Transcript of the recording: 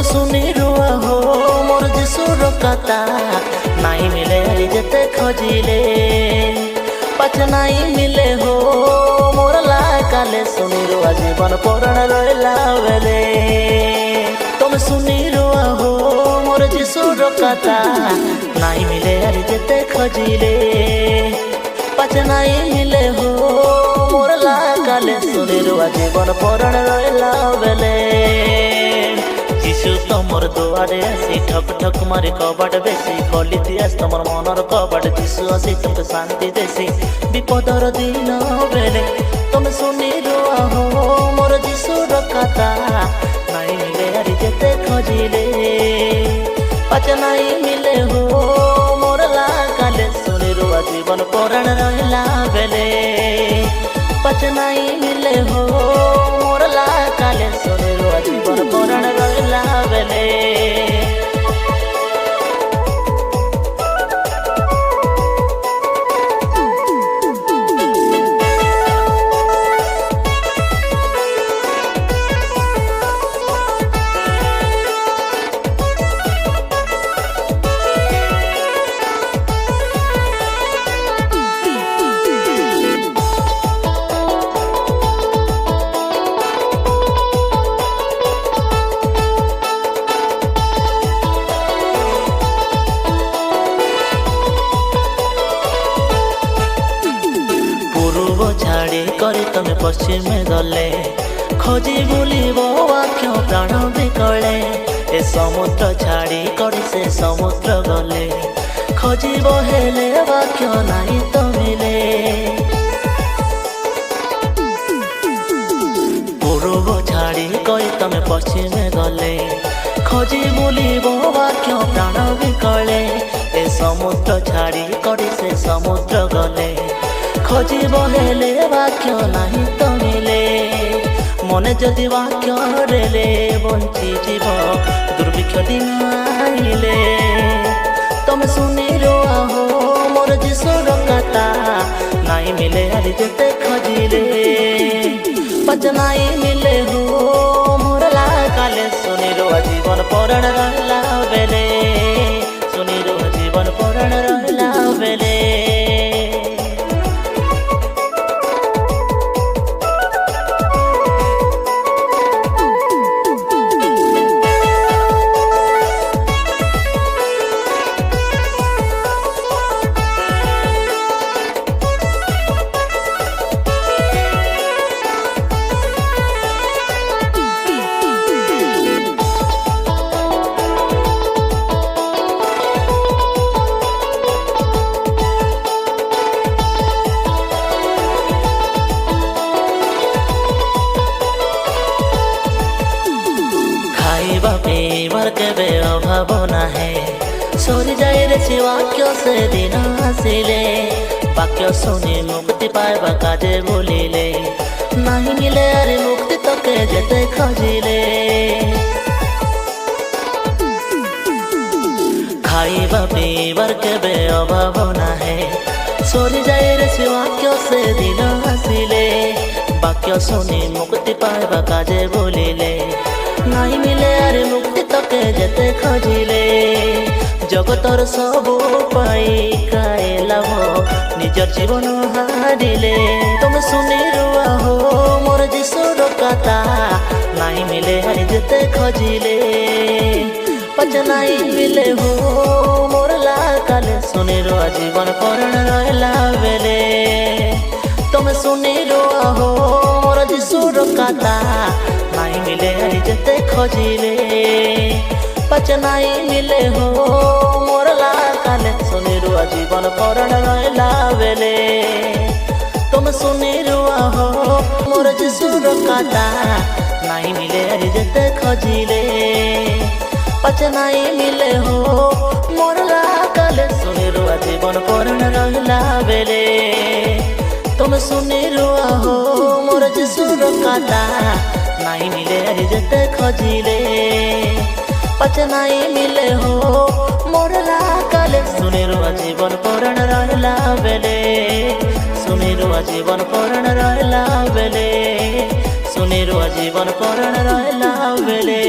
सुनी रुआ हो मोर जिसुर कथा नहीं मिले जते खोजिले पछ नहीं मिले हो मोर लाकाले सुनी रुआ जीवन पुराण रहिला बेले तुम सुनी रुआ हो मोर जिसुर कथा नहीं मिले जते खोजिले पछ नहीं मिले हो मोर लाकाले सुनी रुआ जीवन पुराण रहिला बेले तमर दुआरे आसी ठक ठक मारी कबाट बेसी गली दियास तमर मनर कबाट जीशु आसी तुमके शांति देसी विपदर दिन बेले तुम सुनी रुआ हो मोर जीशुर कथा नहीं मिले आरी जेते खोजिले पछ नहीं मिले हो मोर लाकाले सुनी रुआ जीवन पुराण रहिला बेले पछ नहीं मिले हो मोर लाकाले सुनी रुआ जीवन पुराण रहिला बेले छाड़ी कर तुम पश्चिम गले खोजी बुलब वाक्य प्राण बिकले ए समुद्र छाड़ी कर से समुद्र गले खोजिब हेले वाक्य नहीं तो मिले पूर्व छाड़ी कर तुम पश्चिम गले खोजी बुलब वाक्य प्राण बिकले ए समुद्र छाड़ी कर से समुद्र गले खोजिब हेले वाक्य नहीं तो मिले मने जदि वाक्य रेले बंची जीव दुर्भिक्ष दिन आइले तुम सुनी रुआ हो मोर जीशुर कथा नहीं मिले आरी जेते खोजिले पछ नहीं मिले हो मोर लाकाले सुनी रुआ जीवन पुराण रहिला बेले सुनी रुआ जीवन पुराण रहिला बेले केबे अभाव नाहे सरी जाए रे से वाक्य से दिन आसिले वाक्य सुनी मुक्ति पाइबा काजे बोलिले नहीं मिले अरे मुक्ति तके जेते खोजिले खाइबा पीबार केबे अभाव नाहे सरी जाए रे से वाक्य से दिन आसिले वाक्य सुनी मुक्ति पाइबा काजे बोलिले नहीं मिले अरे मुक्ति तके जेते खोजिले जगतर सब पाई काए लाभ निजर जीवन हारिले तुम सुनी रुआ हो मोर जीशुर कथा नहीं मिले अरे जेते खोजिले पछ नहीं मिले हो मोर लाकाले सुनी रुआ जीवन पुराण रहिला बेले तुम सुनी रुआ हो मोर जीशुर कथा नहीं मिले अरे जेते खोजिले पछ नहीं मिले हो मोर लाकाले सुनी रुआ जीवन पुराण रहिला बेले तुम सुनी रुआ हो मोर जीशुर कथा नहीं मिले अरे जेते खोजिले पछ नहीं मिले हो मोर लाकाले काटा नहीं मिले जते खोजिले पचे नहीं मिले हो मोरला काले सुनेरुआ जीवन परण रहला बेले सुनेरुआ जीवन परण रहला बेले सुनेरुआ जीवन परण रहला बेले।